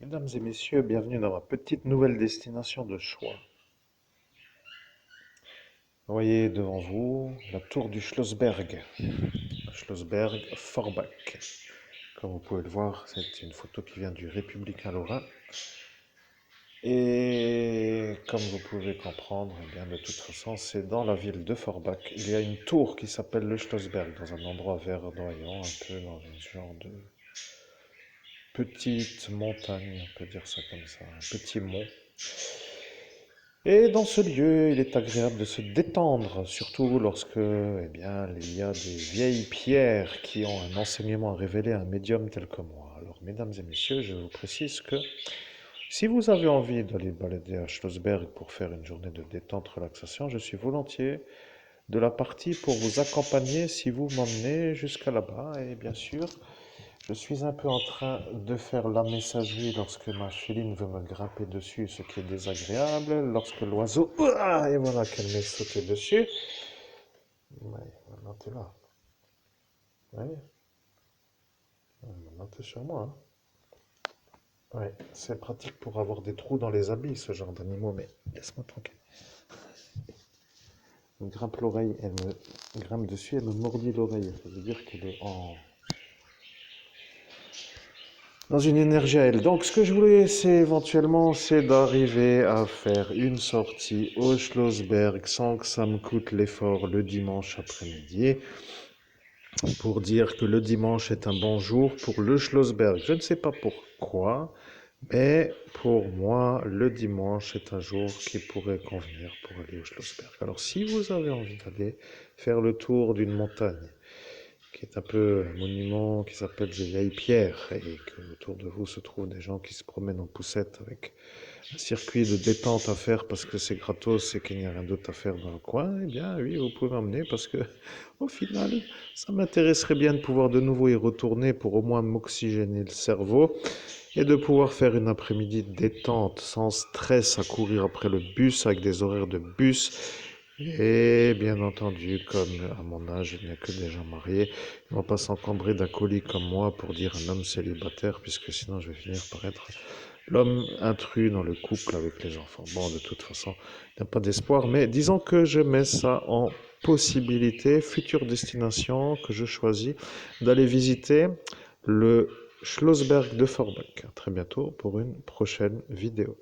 Mesdames et messieurs, bienvenue dans ma petite nouvelle destination de choix. Vous voyez devant vous la tour du Schlossberg, Schlossberg Forbach. Comme vous pouvez le voir, c'est une photo qui vient du Républicain Lorrain. Et comme vous pouvez comprendre, eh bien, de toute façon, c'est dans la ville de Forbach. Il y a une tour qui s'appelle le Schlossberg, dans un endroit verdoyant, un peu dans un genre de petite montagne, on peut dire ça comme ça, un petit mont. Et dans ce lieu, il est agréable de se détendre, surtout lorsque, eh bien, il y a des vieilles pierres qui ont un enseignement à révéler à un médium tel que moi. Alors, mesdames et messieurs, je vous précise que si vous avez envie d'aller balader à Schlossberg pour faire une journée de détente, relaxation, je suis volontiers de la partie pour vous accompagner si vous m'emmenez jusqu'à là-bas. Et bien sûr, je suis un peu en train de faire la messagerie lorsque ma féline veut me grimper dessus, ce qui est désagréable. Lorsque l'oiseau... Ah, et voilà qu'elle m'est sautée dessus. Ouais, maintenant t'es là. Ouais, maintenant t'es sur moi, hein. Ouais, c'est pratique pour avoir des trous dans les habits, ce genre d'animaux, mais laisse-moi tranquille. Elle me grimpe l'oreille, elle me grimpe dessus, elle me mordit l'oreille. Ça veut dire qu'elle est dans une énergie à elle. Donc, ce que je voulais, c'est éventuellement, c'est d'arriver à faire une sortie au Schlossberg sans que ça me coûte l'effort le dimanche après-midi, pour dire que le dimanche est un bon jour pour le Schlossberg. Je ne sais pas pourquoi, mais pour moi, le dimanche est un jour qui pourrait convenir pour aller au Schlossberg. Alors, si vous avez envie d'aller faire le tour d'une montagne, qui est un peu un monument qui s'appelle des vieilles pierres, et que autour de vous se trouvent des gens qui se promènent en poussette avec un circuit de détente à faire parce que c'est gratos et qu'il n'y a rien d'autre à faire dans le coin, eh bien oui, vous pouvez m'emmener parce que au final, ça m'intéresserait bien de pouvoir de nouveau y retourner pour au moins m'oxygéner le cerveau et de pouvoir faire une après-midi de détente sans stress à courir après le bus avec des horaires de bus. Et bien entendu, comme à mon âge, il n'y a que des gens mariés, ils ne vont pas s'encombrer d'un colis comme moi pour dire un homme célibataire, puisque sinon je vais finir par être l'homme intrus dans le couple avec les enfants. Bon, de toute façon, il n'y a pas d'espoir, mais disons que je mets ça en possibilité, future destination que je choisis, d'aller visiter le Schlossberg de Forbach. À très bientôt pour une prochaine vidéo.